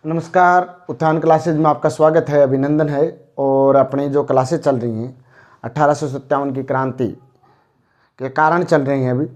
नमस्कार। उत्थान क्लासेज में आपका स्वागत है, अभिनंदन है। और अपनी जो क्लासेज चल रही हैं 1857 की क्रांति के कारण चल रही हैं अभी।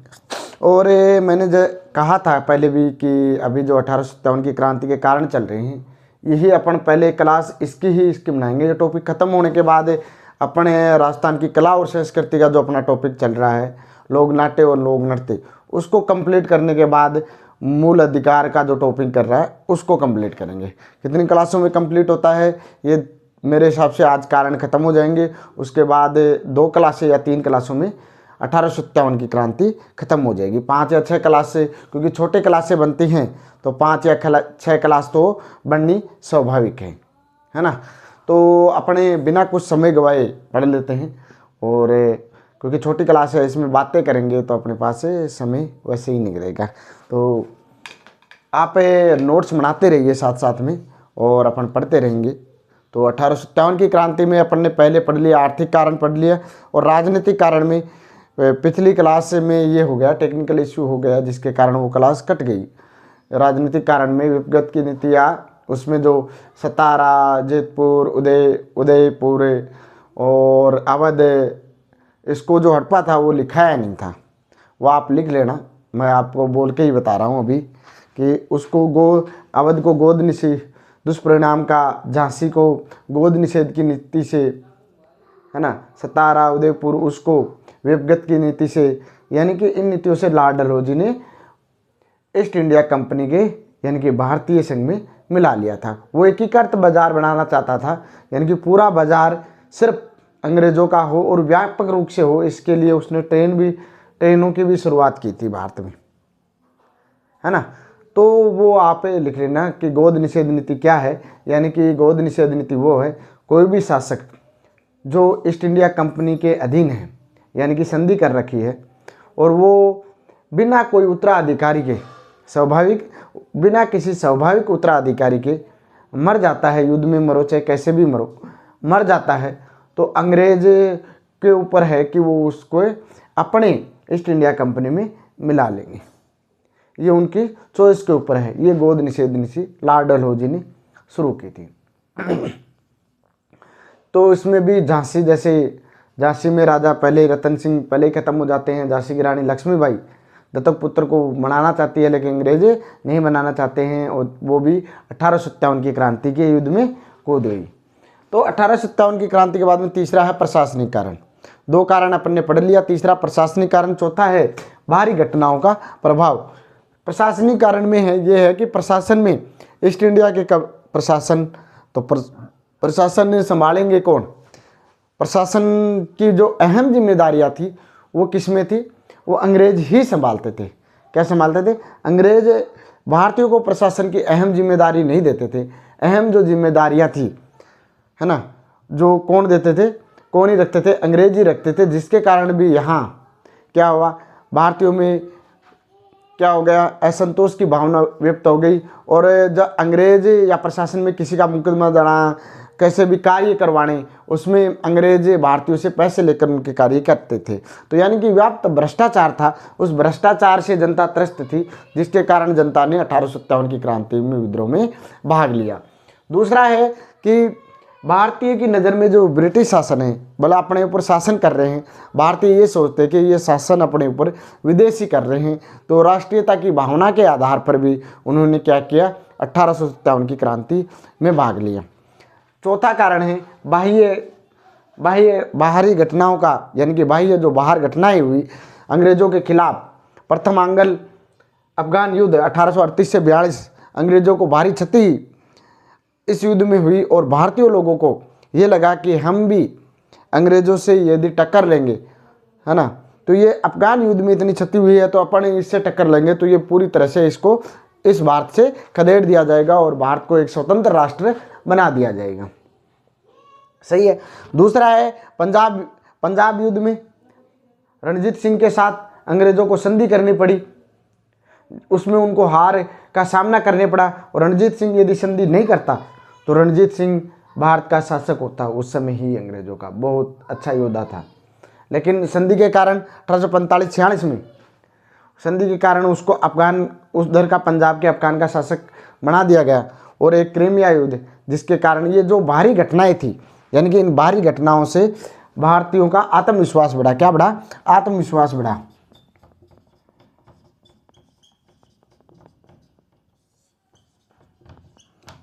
और मैंने जो कहा था पहले भी कि अभी जो 1857 की क्रांति के कारण चल रही हैं, यही अपन पहले क्लास इसकी बनाएंगे। जो टॉपिक ख़त्म होने के बाद अपने राजस्थान की कला और संस्कृति का जो अपना टॉपिक चल रहा है, लोक नाट्य और लोक नृत्य, उसको कंप्लीट करने के बाद मूल अधिकार का जो टॉपिक कर रहा है उसको कंप्लीट करेंगे। कितनी क्लासों में कंप्लीट होता है ये मेरे हिसाब से आज कारण ख़त्म हो जाएंगे। उसके बाद 2 क्लासें या 3 क्लासों में 1857 की क्रांति ख़त्म हो जाएगी। 5 या 6 क्लास से, क्योंकि छोटे क्लासें बनती हैं तो 5 या 6 क्लास तो बननी स्वाभाविक है ना। तो अपने बिना कुछ समय गवाए पढ़ लेते हैं। और क्योंकि छोटी क्लास है, इसमें बातें करेंगे तो अपने पास समय वैसे ही निकलेगा। तो आप नोट्स बनाते रहिए साथ साथ में और अपन पढ़ते रहेंगे। तो 1857 की क्रांति में अपन ने पहले पढ़ लिया, आर्थिक कारण पढ़ लिया। और राजनीतिक कारण में पिछली क्लास में ये हो गया, टेक्निकल इश्यू हो गया जिसके कारण वो क्लास कट गई। राजनीतिक कारण में विपगत की नीतियाँ, उसमें जो सतारा, जैतपुर, उदयपुर और अवध, इसको जो हड़पा था वो लिखाया नहीं था। वो आप लिख लेना, मैं आपको बोल के ही बता रहा हूँ अभी कि उसको अवध को गोद निषेध दुष्परिणाम का, झांसी को गोद निषेध की नीति से, है ना, सतारा, उदयपुर उसको विपगत की नीति से, यानी कि इन नीतियों से लॉर्ड डलहौजी ने ईस्ट इंडिया कंपनी के यानी कि भारतीय संघ में मिला लिया था। वो एकीकृत बाजार बनाना चाहता था, यानी कि पूरा बाजार सिर्फ अंग्रेज़ों का हो और व्यापक रूप से हो। इसके लिए उसने ट्रेनों की भी शुरुआत की थी भारत में, है ना। तो वो आप लिख लेना कि गोद निषेध नीति क्या है। यानी कि गोद निषेध नीति वो है, कोई भी शासक जो ईस्ट इंडिया कंपनी के अधीन है, यानी कि संधि कर रखी है, और वो बिना कोई उत्तराधिकारी के, बिना किसी स्वाभाविक उत्तराधिकारी के मर जाता है, युद्ध में मरो चाहे कैसे भी मरो, मर जाता है, तो अंग्रेज के ऊपर है कि वो उसको अपने ईस्ट इंडिया कंपनी में मिला लेंगे। ये उनकी चॉइस के ऊपर है। ये गोद निषेध नीति लॉर्ड डलहौजी ने शुरू की थी। तो इसमें भी झांसी में राजा पहले रतन सिंह पहले ही खत्म हो जाते हैं। झांसी की रानी लक्ष्मीबाई दत्तक पुत्र को मनाना चाहती है, लेकिन अंग्रेज नहीं मनाना चाहते हैं, और वो भी 1857 की क्रांति के युद्ध में कूद गई। तो 1857 की क्रांति के बाद में तीसरा है प्रशासनिक कारण। 2 कारण अपन ने पढ़ लिया, तीसरा प्रशासनिक कारण, चौथा है बाहरी घटनाओं का प्रभाव। प्रशासनिक कारण में है ये है कि प्रशासन में ईस्ट इंडिया के प्रशासन, तो प्रशासन ने संभालेंगे कौन? प्रशासन की जो अहम जिम्मेदारियां थी वो किस में थी? वो अंग्रेज ही संभालते थे। क्या संभालते थे? अंग्रेज भारतीयों को प्रशासन की अहम जिम्मेदारी नहीं देते थे। अहम जो जिम्मेदारियां थी, है ना, जो कौन देते थे? कौन ही रखते थे? अंग्रेज ही रखते थे। जिसके कारण भी यहाँ क्या हुआ, भारतीयों में क्या हो गया, असंतोष की भावना व्यक्त हो गई। और जब अंग्रेज या प्रशासन में किसी का मुकदमा दड़ा, कैसे भी कार्य करवाने, उसमें अंग्रेज भारतीयों से पैसे लेकर उनके कार्य करते थे। तो यानी कि व्याप्त भ्रष्टाचार था। उस भ्रष्टाचार से जनता त्रस्त थी, जिसके कारण जनता ने 1857 की क्रांति में विद्रोह में भाग लिया। दूसरा है कि भारतीय की नज़र में जो ब्रिटिश शासन है, भला अपने ऊपर शासन कर रहे हैं, भारतीय ये सोचते हैं कि ये शासन अपने ऊपर विदेशी कर रहे हैं। तो राष्ट्रीयता की भावना के आधार पर भी उन्होंने क्या किया, 1857 की क्रांति में भाग लिया। चौथा कारण है बाहरी घटनाओं का, यानी कि बाह्य जो बाहर घटनाएं हुई अंग्रेजों के खिलाफ। प्रथम आंग्ल अफगान युद्ध 1838 से 42, अंग्रेजों को भारी क्षति इस युद्ध में हुई, और भारतीय लोगों को ये लगा कि हम भी अंग्रेज़ों से यदि टक्कर लेंगे, है ना, तो ये अफगान युद्ध में इतनी क्षति हुई है तो अपन इससे टक्कर लेंगे तो ये पूरी तरह से इसको इस भारत से खदेड़ दिया जाएगा और भारत को एक स्वतंत्र राष्ट्र बना दिया जाएगा। सही है। दूसरा है पंजाब युद्ध में रणजीत सिंह के साथ अंग्रेज़ों को संधि करनी पड़ी, उसमें उनको हार का सामना करने पड़ा। और रणजीत सिंह यदि संधि नहीं करता तो रणजीत सिंह भारत का शासक होता। उस समय ही अंग्रेजों का बहुत अच्छा योद्धा था, लेकिन संधि के कारण 1845-46 में संधि के कारण उसको उधर का पंजाब के अफगान का शासक बना दिया गया। और एक क्रीमिया युद्ध, जिसके कारण ये जो बाहरी घटनाएं थी, यानी कि इन बाहरी घटनाओं से भारतीयों का आत्मविश्वास बढ़ा। क्या बढ़ा? आत्मविश्वास बढ़ा।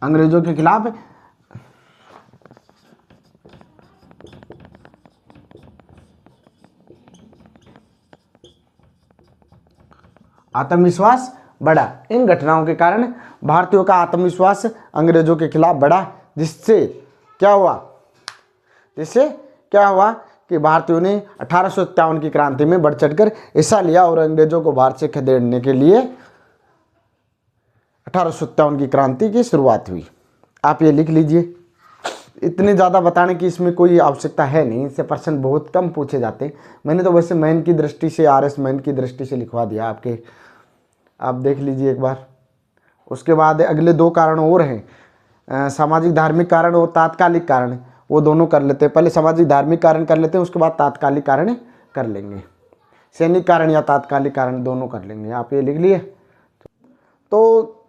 अंग्रेजों के खिलाफ आत्मविश्वास बढ़ा। इन घटनाओं के कारण भारतीयों का आत्मविश्वास अंग्रेजों के खिलाफ बढ़ा, जिससे क्या हुआ कि भारतीयों ने 1857 की क्रांति में बढ़ चढ़कर हिस्सा लिया और अंग्रेजों को भारत से खदेड़ने के लिए 1857 की क्रांति की शुरुआत हुई। आप ये लिख लीजिए। इतने ज़्यादा बताने की इसमें कोई आवश्यकता है नहीं, इससे प्रश्न बहुत कम पूछे जाते हैं। मैंने तो वैसे मैन की दृष्टि से, RS मैन की दृष्टि से लिखवा दिया आपके, आप देख लीजिए एक बार। उसके बाद अगले 2 कारण और हैं, सामाजिक धार्मिक कारण और तात्कालिक कारण, वो दोनों कर लेते हैं। पहले सामाजिक धार्मिक कारण कर लेते हैं, उसके बाद तात्कालिक कारण कर लेंगे। सैनिक कारण या तात्कालिक कारण दोनों कर लेंगे। आप ये लिख लिए। तो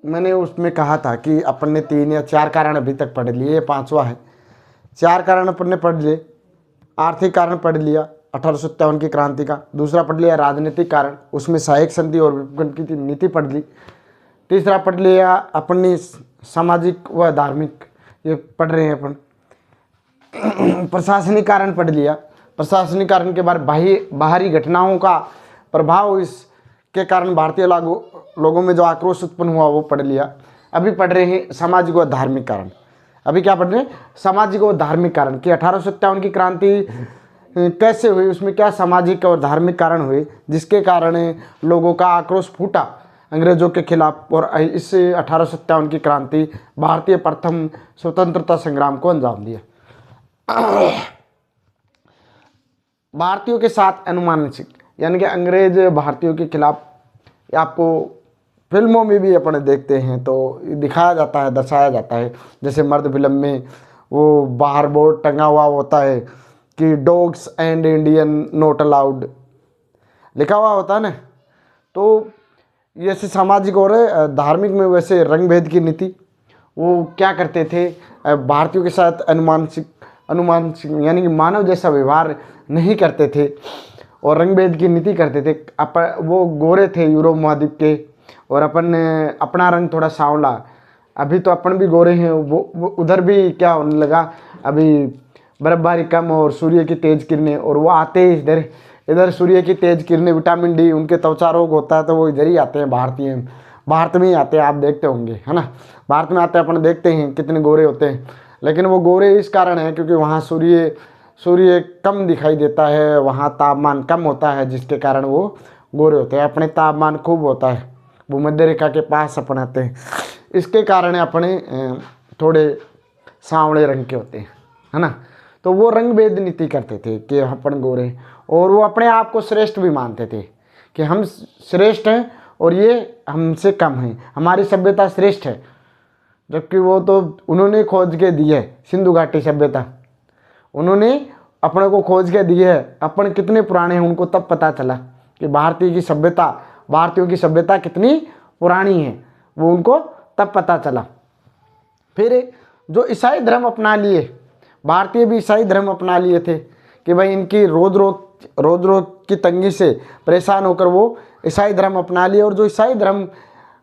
मैंने उसमें कहा था कि अपन ने 3 या 4 कारण अभी तक पढ़ लिए, 5वां है। 4 कारण अपन ने पढ़ लिए। आर्थिक कारण पढ़ लिया 1857 की क्रांति का। दूसरा पढ़ लिया राजनीतिक कारण, उसमें सहायक संधि और विपन्न की नीति पढ़ ली। तीसरा पढ़ लिया अपन ने सामाजिक व धार्मिक, ये पढ़ रहे हैं अपन। प्रशासनिक कारण पढ़ लिया। प्रशासनिक कारण के बाद बाहरी घटनाओं का प्रभाव, इसके कारण भारतीय लोगों में जो आक्रोश उत्पन्न हुआ वो पढ़ लिया। अभी पढ़ रहे हैं सामाजिक व धार्मिक कारण। अभी क्या पढ़ रहे हैं? सामाजिक और धार्मिक कारण कि 1857 की क्रांति कैसे हुई, उसमें क्या सामाजिक और धार्मिक कारण हुए जिसके कारण लोगों का आक्रोश फूटा अंग्रेजों के खिलाफ, और इस 1857 की क्रांति भारतीय प्रथम स्वतंत्रता संग्राम को अंजाम दिया। भारतीयों के साथ अनुमानित, यानी कि अंग्रेज भारतीयों के खिलाफ, आपको फिल्मों में भी अपन देखते हैं तो दिखाया जाता है, दर्शाया जाता है। जैसे मर्द फिल्म में वो बाहर बोर्ड टंगा हुआ होता है कि dogs and Indian not allowed लिखा हुआ होता है ना। तो जैसे सामाजिक और धार्मिक में वैसे रंग भेद की नीति, वो क्या करते थे, भारतीयों के साथ अनुमानित यानी कि मानव जैसा व्यवहार नहीं करते थे और रंग भेद की नीति करते थे। वो गोरे थे यूरोप महाद्वीप के, और अपन अपना रंग थोड़ा सांवला। अभी तो अपन भी गोरे हैं, वो उधर भी क्या होने लगा, अभी बर्फबारी कम और सूर्य की तेज किरणें, और वो आते ही इधर सूर्य की तेज किरणें, विटामिन डी, उनके त्वचा रोग होता है तो वो इधर ही आते हैं, भारत में ही आते हैं। आप देखते होंगे, है ना, भारत में आते हैं, अपन देखते हैं कितने गोरे होते हैं। लेकिन वो गोरे इस कारण है क्योंकि वहाँ सूर्य कम दिखाई देता है, वहाँ तापमान कम होता है, जिसके कारण वो गोरे होते हैं। अपने तापमान खूब होता है, भूमध्य रेखा के पास अपन आते हैं, इसके कारण अपने थोड़े सांवले रंग के होते हैं, है ना। तो वो रंग भेद नीति करते थे कि अपन गोरे, और वो अपने आप को श्रेष्ठ भी मानते थे कि हम श्रेष्ठ हैं और ये हमसे कम हैं, हमारी सभ्यता श्रेष्ठ है। जबकि वो तो उन्होंने खोज के दी है, सिंधु घाटी सभ्यता उन्होंने अपने को खोज के दी है। अपन कितने पुराने हैं उनको तब पता चला कि भारतीयों की सभ्यता कितनी पुरानी है, वो उनको तब पता चला। फिर जो ईसाई धर्म अपना लिए, भारतीय भी ईसाई धर्म अपना लिए थे कि भाई इनकी रोज रोज की तंगी से परेशान होकर वो ईसाई धर्म अपना लिए। और जो ईसाई धर्म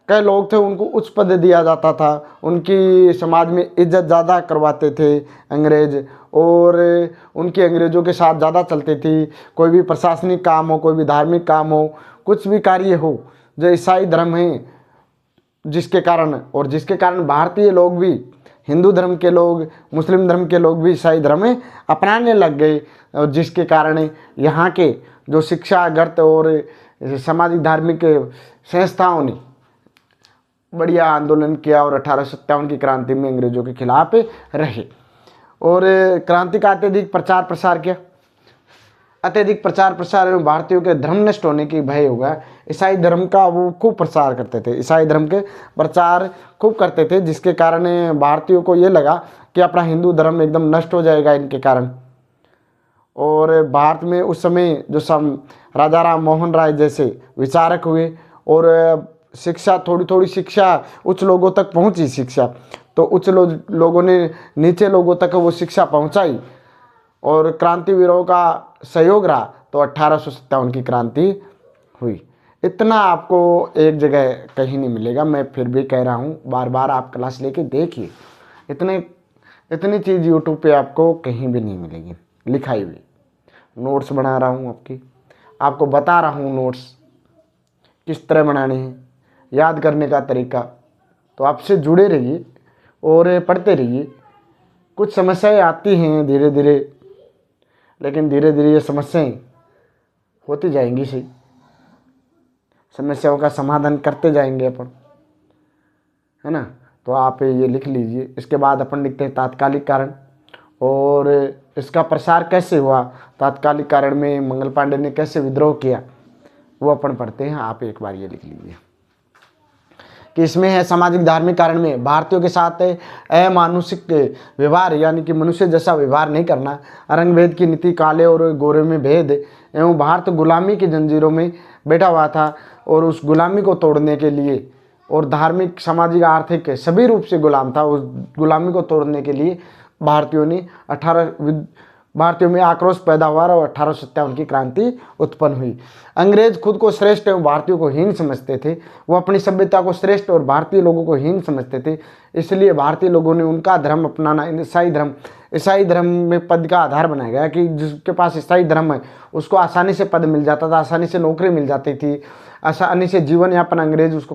के लोग थे उनको उच्च पद दिया जाता था, उनकी समाज में इज्जत ज़्यादा करवाते थे अंग्रेज, और उनकी अंग्रेज़ों के साथ ज़्यादा चलती थी। कोई भी प्रशासनिक काम हो, कोई भी धार्मिक काम हो, कुछ भी कार्य हो, जो ईसाई धर्म है, जिसके कारण भारतीय लोग भी, हिंदू धर्म के लोग, मुस्लिम धर्म के लोग भी ईसाई धर्म अपनाने लग गए, और जिसके कारण यहाँ के जो शिक्षागत और सामाजिक धार्मिक संस्थाओं ने बढ़िया आंदोलन किया और 1857 की क्रांति में अंग्रेजों के खिलाफ रहे, और क्रांति का अत्यधिक प्रचार प्रसार किया। अत्यधिक प्रचार प्रसार में भारतीयों के धर्म नष्ट होने की भय होगा। ईसाई धर्म का वो खूब प्रसार करते थे, ईसाई धर्म के प्रचार खूब करते थे, जिसके कारण भारतीयों को ये लगा कि अपना हिंदू धर्म एकदम नष्ट हो जाएगा इनके कारण। और भारत में उस समय जो राजा राम मोहन राय जैसे विचारक हुए और शिक्षा थोड़ी थोड़ी शिक्षा उच्च लोगों तक पहुंची शिक्षा, तो उच्च लोगों ने नीचे लोगों तक वो शिक्षा पहुंचाई और क्रांतिवीरों का सहयोग रहा, तो 1857 की क्रांति हुई। इतना आपको एक जगह कहीं नहीं मिलेगा, मैं फिर भी कह रहा हूँ, बार बार आप क्लास लेके देखिए, इतनी चीज़ यूट्यूब पे आपको कहीं भी नहीं मिलेगी लिखाई हुई। नोट्स बना रहा हूँ आपको बता रहा हूँ नोट्स किस तरह बनाने हैं, याद करने का तरीका। तो आपसे जुड़े रहिए और पढ़ते रहिए। कुछ समस्याएं आती हैं धीरे धीरे, लेकिन धीरे धीरे ये समस्याएं होती जाएंगी सही, समस्याओं का समाधान करते जाएंगे अपन, है ना। तो आप ये लिख लीजिए। इसके बाद अपन लिखते हैं तात्कालिक कारण, और इसका प्रसार कैसे हुआ, तात्कालिक कारण में मंगल पांडे ने कैसे विद्रोह किया, वो अपन पढ़ते हैं। आप एक बार ये लिख लीजिए कि इसमें है सामाजिक धार्मिक कारण में भारतीयों के साथ अमानुषिक व्यवहार, यानी कि मनुष्य जैसा व्यवहार नहीं करना, रंग भेद की नीति, काले और गोरे में भेद, एवं भारत गुलामी की जंजीरों में बैठा हुआ था और उस गुलामी को तोड़ने के लिए, और धार्मिक सामाजिक आर्थिक सभी रूप से गुलाम था, उस गुलामी को तोड़ने के लिए भारतीयों में आक्रोश पैदा हुआ और 1857 की क्रांति उत्पन्न हुई। अंग्रेज खुद को श्रेष्ठ एवं भारतीयों को हीन समझते थे, वो अपनी सभ्यता को श्रेष्ठ और भारतीय लोगों को हीन समझते थे, इसलिए भारतीय लोगों ने उनका धर्म अपनाना, ईसाई धर्म में पद का आधार बनाया गया कि जिसके पास ईसाई धर्म है उसको आसानी से पद मिल जाता था, आसानी से नौकरी मिल जाती थी, आसानी से जीवन यापन, अंग्रेज उसको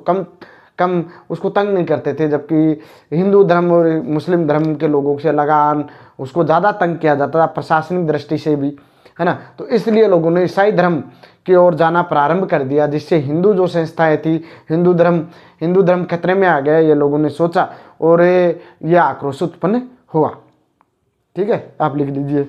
कम उसको तंग नहीं करते थे, जबकि हिंदू धर्म और मुस्लिम धर्म के लोगों से लगान उसको ज़्यादा तंग किया जाता था प्रशासनिक दृष्टि से भी, है ना। तो इसलिए लोगों ने ईसाई धर्म की ओर जाना प्रारंभ कर दिया, जिससे हिंदू जो संस्थाएं थी, हिंदू धर्म खतरे में आ गया, ये लोगों ने सोचा और ये आक्रोश उत्पन्न हुआ। ठीक है, आप लिख लीजिए।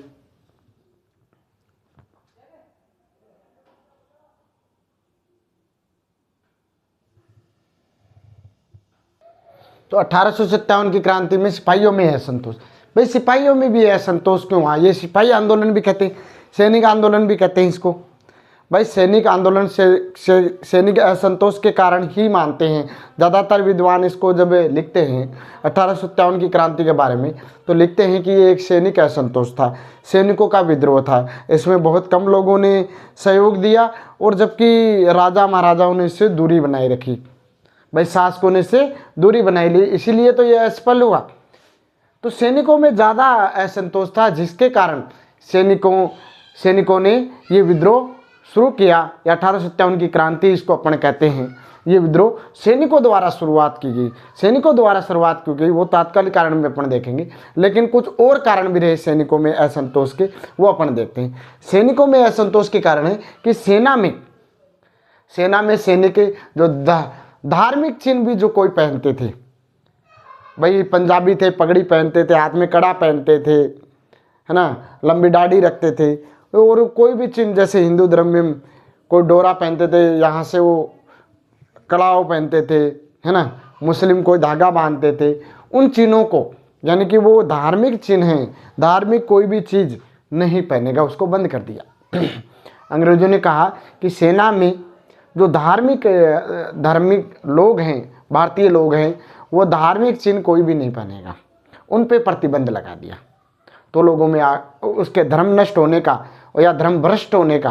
तो 1857 की क्रांति में सिपाहियों में है असंतोष। भाई सिपाहियों में भी है असंतोष क्यों हुआ? ये सिपाही आंदोलन भी कहते हैं, सैनिक आंदोलन भी कहते हैं इसको। भाई सैनिक आंदोलन से सैनिक असंतोष के कारण ही मानते हैं ज़्यादातर विद्वान इसको। जब लिखते हैं 1857 की क्रांति के बारे में तो लिखते हैं कि ये एक सैनिक असंतोष था, सैनिकों का विद्रोह था, इसमें बहुत कम लोगों ने सहयोग दिया और जबकि राजा महाराजाओं ने इससे दूरी बनाए रखी। भाई शासकों ने इससे दूरी बनाई ली, इसीलिए तो ये असफल हुआ। तो सैनिकों में ज़्यादा असंतोष था, जिसके कारण सैनिकों ने ये विद्रोह शुरू किया। 1857 की क्रांति इसको अपन कहते हैं। ये विद्रोह सैनिकों द्वारा शुरुआत की गई, सैनिकों द्वारा शुरुआत की गई, वो तात्कालिक कारण में अपन देखेंगे, लेकिन कुछ और कारण भी रहे सैनिकों में असंतोष के, वो अपन देखते हैं। सैनिकों में असंतोष के कारण है कि सेना में सैनिक जो धार्मिक चिन्ह भी जो कोई पहनते थे, भाई पंजाबी थे, पगड़ी पहनते थे, हाथ में कड़ा पहनते थे, है ना, लंबी दाढ़ी रखते थे, और कोई भी चिन्ह जैसे हिंदू धर्म में कोई डोरा पहनते थे, यहाँ से वो कड़ाव पहनते थे, है ना, मुस्लिम कोई धागा बांधते थे, उन चिन्हों को, यानी कि वो धार्मिक चिन्ह हैं, धार्मिक कोई भी चीज़ नहीं पहनेगा, उसको बंद कर दिया। अंग्रेजों ने कहा कि सेना में जो धार्मिक लोग हैं, भारतीय लोग हैं, वो धार्मिक चिन्ह कोई भी नहीं पहनेगा, उन पे प्रतिबंध लगा दिया। तो लोगों में उसके धर्म नष्ट होने का या धर्म भ्रष्ट होने का,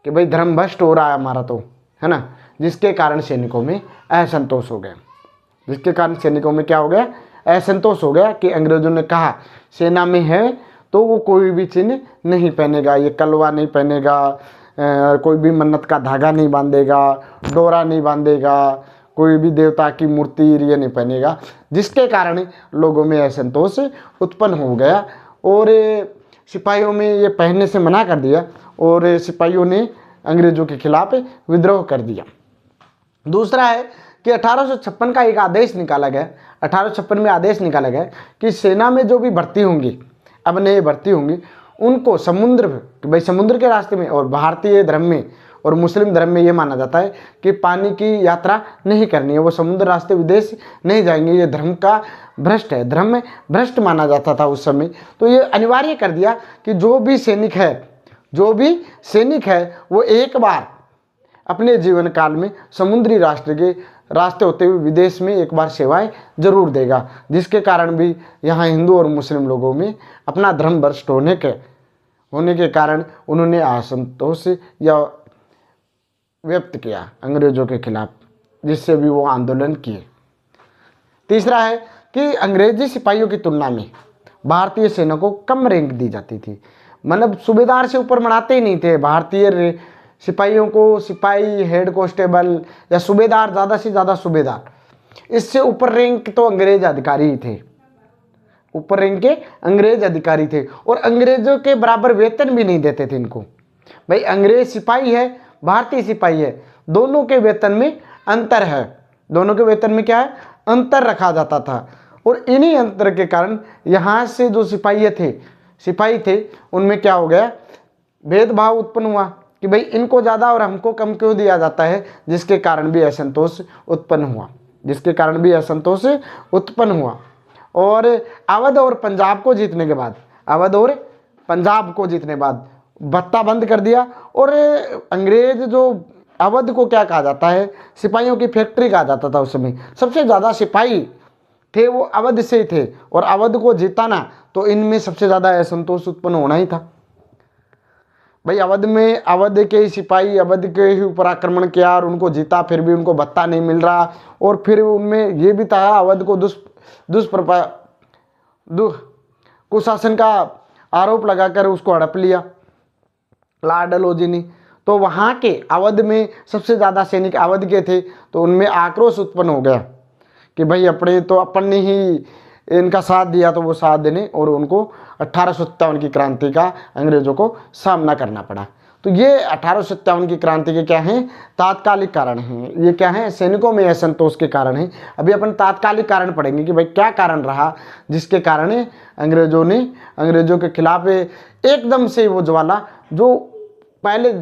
कि भाई धर्म भ्रष्ट हो रहा है हमारा, तो है ना, जिसके कारण सैनिकों में असंतोष हो गया। जिसके कारण सैनिकों में क्या हो गया? असंतोष हो गया कि अंग्रेजों ने कहा सेना में है तो वो कोई भी चिन्ह नहीं पहनेगा, ये कलवा नहीं पहनेगा, कोई भी मन्नत का धागा नहीं बांधेगा, डोरा नहीं बांधेगा, कोई भी देवता की मूर्ति ये नहीं पहनेगा, जिसके कारण लोगों में असंतोष उत्पन्न हो गया और सिपाहियों में ये पहनने से मना कर दिया और सिपाहियों ने अंग्रेजों के खिलाफ विद्रोह कर दिया। दूसरा है कि 1856 का एक आदेश निकाला गया, 1856 में आदेश निकाला गया कि सेना में जो भी भर्ती होंगी, अब नए भर्ती होंगी, उनको समुद्र के रास्ते में, और भारतीय धर्म में और मुस्लिम धर्म में ये माना जाता है कि पानी की यात्रा नहीं करनी है, वो समुद्र रास्ते विदेश नहीं जाएंगे, ये धर्म का भ्रष्ट है, धर्म में भ्रष्ट माना जाता था उस समय। तो ये अनिवार्य कर दिया कि जो भी सैनिक है वो एक बार अपने जीवन काल में समुद्री राष्ट्र के रास्ते होते हुए विदेश में एक बार सेवाएं जरूर देगा, जिसके कारण भी यहाँ हिंदू और मुस्लिम लोगों में अपना धर्म भ्रष्ट होने के कारण उन्होंने असंतोष या व्यक्त किया अंग्रेजों के खिलाफ, जिससे भी वो आंदोलन किए। तीसरा है कि अंग्रेजी सिपाहियों की तुलना में भारतीय सेना को कम रैंक दी जाती थी, मतलब सूबेदार से ऊपर बनाते ही नहीं थे भारतीय सिपाहियों को। सिपाही, हेड कांस्टेबल या सूबेदार, ज़्यादा से ज़्यादा सूबेदार, इससे ऊपर रैंक तो अंग्रेज अधिकारी ही थे, ऊपर रैंक के अंग्रेज अधिकारी थे, और अंग्रेजों के बराबर वेतन भी नहीं देते थे इनको। भाई अंग्रेज सिपाही है, भारतीय सिपाही है, दोनों के वेतन में अंतर है, दोनों के वेतन में क्या है, अंतर रखा जाता था। और इन्हीं अंतर के कारण यहाँ से जो सिपाही थे उनमें क्या हो गया, भेदभाव उत्पन्न हुआ कि भाई इनको ज़्यादा और हमको कम क्यों दिया जाता है, जिसके कारण भी असंतोष उत्पन्न हुआ। और अवध और पंजाब को जीतने के बाद भत्ता बंद कर दिया। और अंग्रेज जो अवध को क्या कहा जाता है, सिपाहियों की फैक्ट्री कहा जाता था उस समय। सबसे ज़्यादा सिपाही थे वो अवध से ही थे, और अवध को जिताना तो इनमें सबसे ज़्यादा असंतोष उत्पन्न होना ही था। भाई अवध के ही सिपाही अवध के ही ऊपर आक्रमण किया और उनको जीता, फिर भी उनको भत्ता नहीं मिल रहा। और फिर उनमें ये भी था, अवध को कुशासन का आरोप लगाकर उसको हड़प लिया लॉर्ड डलहौजी ने। तो वहाँ के अवध में सबसे ज़्यादा सैनिक अवध के थे, तो उनमें आक्रोश उत्पन्न हो गया कि भाई अपन ने ही इनका साथ दिया, तो वो साथ देने, और उनको 1857 की क्रांति का अंग्रेजों को सामना करना पड़ा। तो ये 1857 की क्रांति के क्या हैं, तात्कालिक कारण हैं। ये क्या हैं, सैनिकों में असंतोष के कारण हैं। अभी अपन तात्कालिक कारण पढ़ेंगे कि भाई क्या कारण रहा जिसके कारण अंग्रेजों के खिलाफ एकदम से वो ज्वाला, जो पहले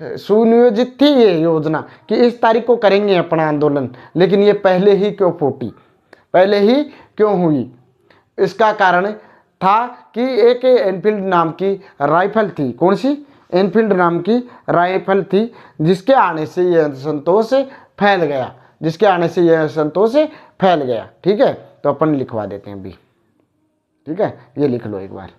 सुनियोजित थी ये योजना कि इस तारीख को करेंगे अपना आंदोलन, लेकिन ये पहले ही क्यों हुई, इसका कारण था कि एक एनफील्ड नाम की राइफल थी। कौन सी? एनफील्ड नाम की राइफल थी, जिसके आने से यह असंतोष फैल गया। ठीक है, तो अपन लिखवा देते हैं अभी। ठीक है, ये लिख लो एक बार।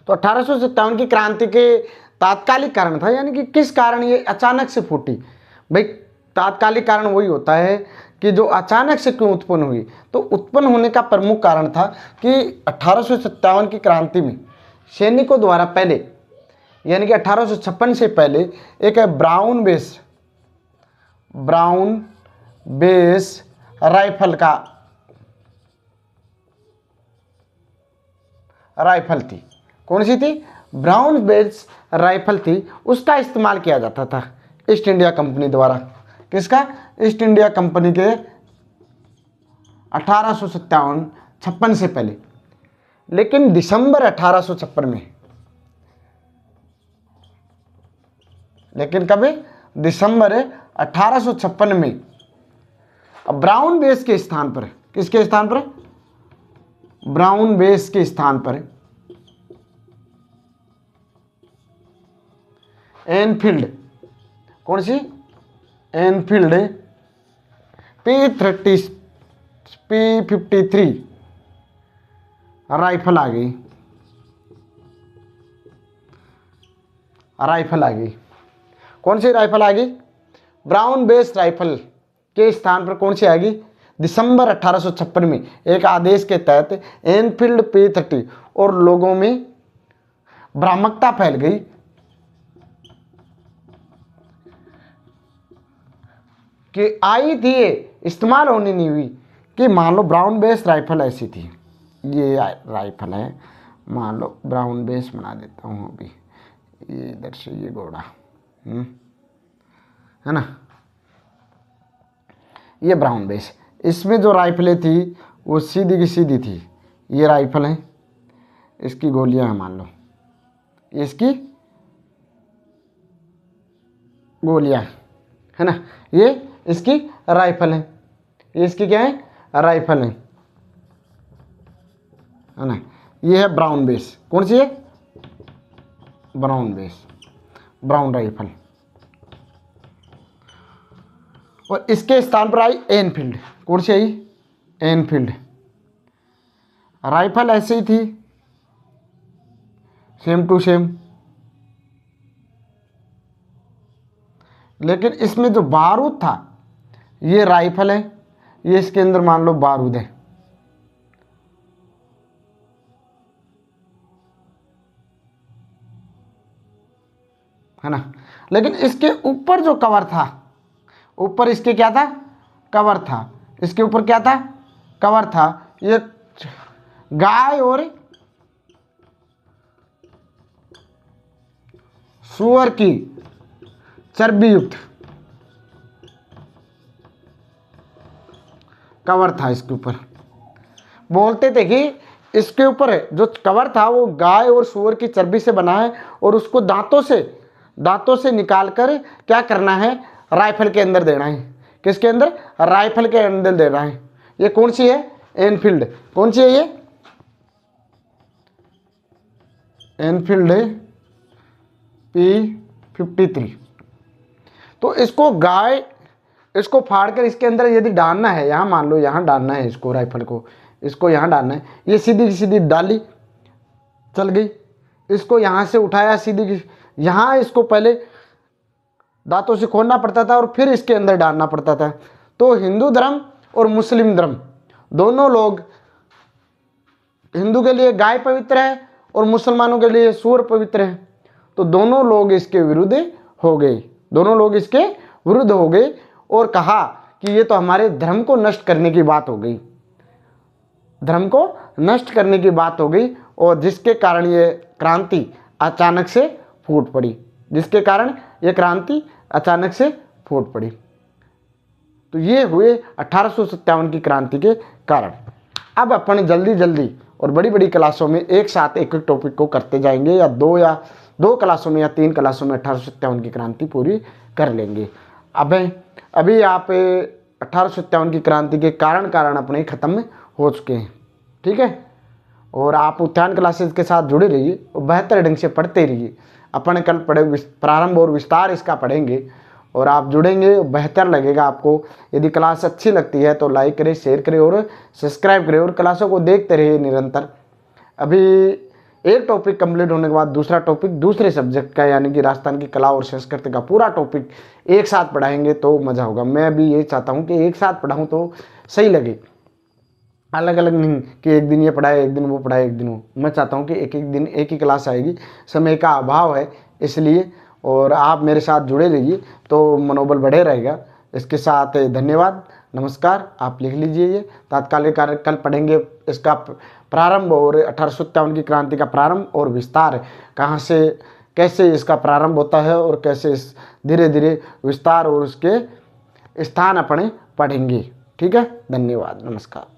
तो 1857 की क्रांति के तात्कालिक कारण था, यानी कि किस कारण ये अचानक से फूटी। भाई तात्कालिक कारण वही होता है कि जो अचानक से क्यों उत्पन्न हुई। तो उत्पन्न होने का प्रमुख कारण था कि 1857 की क्रांति में सैनिकों द्वारा पहले, यानी कि 1856 से पहले एक ब्राउन बेस राइफल थी। कौन सी थी? ब्राउन बेस राइफल थी। उसका इस्तेमाल किया जाता था ईस्ट इंडिया कंपनी द्वारा। किसका? ईस्ट इंडिया कंपनी के 1856 से पहले। लेकिन दिसंबर 1856 में, लेकिन कभी दिसंबर 1856 में ब्राउन बेस के स्थान पर, किसके स्थान पर? ब्राउन बेस के स्थान पर एनफील्ड, कौन सी? एनफील्ड P53 राइफल आ गई। कौन सी राइफल आ गई? ब्राउन बेस राइफल के स्थान पर कौन सी आ गई? दिसंबर 1856 में एक आदेश के तहत एनफील्ड P30, और लोगों में भ्रामकता फैल गई कि आई थी, इस्तेमाल होनी नहीं हुई, कि मान लो ब्राउन बेस राइफल ऐसी थी, ये राइफल है, मान लो ब्राउन बेस बना देता हूँ अभी, ये इधर से ये घोड़ा है ना, ये ब्राउन बेस। इसमें जो राइफलें थी वो सीधी की सीधी थी। ये राइफल है, इसकी गोलियां हैं, मान लो इसकी गोलियां है ना, ये इसकी राइफल है, ये इसकी क्या है? राइफल है। है ना। ये है ब्राउन बेस, कौन सी है, ब्राउन बेस, ब्राउन राइफल। और इसके स्थान पर आई एनफील्ड, कौन सी आई, एनफील्ड। राइफल ऐसे ही थी, सेम टू सेम, लेकिन इसमें जो बारूद था, ये राइफल है, ये इसके अंदर मान लो बारूद है ना। लेकिन इसके ऊपर जो कवर था, ऊपर इसके क्या था, कवर था, इसके ऊपर क्या था, कवर था, ये गाय और सूअर की चर्बी युक्त कवर था इसके ऊपर। बोलते थे कि इसके ऊपर जो कवर था वो गाय और सूअर की चर्बी से बना है, और उसको दांतों से निकाल कर क्या करना है, राइफल के अंदर देना है। किसके अंदर, राइफल के अंदर देना है। ये कौन सी है, एनफील्ड। कौन सी है ये, एनफील्ड P53। तो इसको फाड़ कर इसके अंदर यदि डालना है, यहाँ मान लो यहाँ डालना है इसको, राइफल को, इसको यहाँ डालना है, ये सीधी सीधी डाली, चल गई। इसको यहाँ से उठाया सीधी, यहाँ इसको पहले दांतों से खोलना पड़ता था और फिर इसके अंदर डालना पड़ता था। तो हिंदू धर्म और मुस्लिम धर्म दोनों लोग, हिंदू के लिए गाय पवित्र है और मुसलमानों के लिए सूअर पवित्र है। तो दोनों लोग इसके विरुद्ध हो गए, दोनों लोग इसके विरुद्ध हो गए और कहा कि ये तो हमारे धर्म को नष्ट करने की बात हो गई, धर्म को नष्ट करने की बात हो गई। और जिसके कारण ये क्रांति अचानक से फूट पड़ी, जिसके कारण ये क्रांति अचानक से फूट पड़ी। तो ये हुए 1857 की क्रांति के कारण। अब अपन जल्दी जल्दी और बड़ी बड़ी क्लासों में एक साथ एक एक टॉपिक को करते जाएंगे, या दो क्लासों में या 3 क्लासों में 1857 की क्रांति पूरी कर लेंगे। अभी आप 1857 की क्रांति के कारण अपने ख़त्म हो चुके हैं, ठीक है। और आप उत्थान क्लासेस के साथ जुड़े रहिए और बेहतर ढंग से पढ़ते रहिए। अपन कल प्रारंभ और विस्तार इसका पढ़ेंगे और आप जुड़ेंगे, बेहतर लगेगा आपको। यदि क्लास अच्छी लगती है तो लाइक करें, शेयर करें और सब्सक्राइब करें और क्लासों को देखते रहिए निरंतर। अभी एक टॉपिक कंप्लीट होने के बाद दूसरा टॉपिक दूसरे सब्जेक्ट का, यानी कि राजस्थान की कला और संस्कृति का पूरा टॉपिक एक साथ पढ़ाएंगे तो मज़ा होगा। मैं भी ये चाहता हूँ कि एक साथ पढ़ाऊँ तो सही लगे, अलग अलग नहीं कि एक दिन ये पढ़ाए, एक दिन वो पढ़ाए, एक दिन वो। मैं चाहता हूँ कि एक एक दिन एक ही क्लास आएगी, समय का अभाव है इसलिए। और आप मेरे साथ जुड़े रहिए तो मनोबल बढ़े रहेगा। इसके साथ धन्यवाद, नमस्कार। आप लिख लीजिए ये तात्कालिक कार्य। कल पढ़ेंगे इसका प्रारंभ और 1857 की क्रांति का प्रारंभ और विस्तार, कहाँ से कैसे इसका प्रारंभ होता है और कैसे धीरे धीरे विस्तार और उसके स्थान अपने पढ़ेंगे, ठीक है। धन्यवाद, नमस्कार।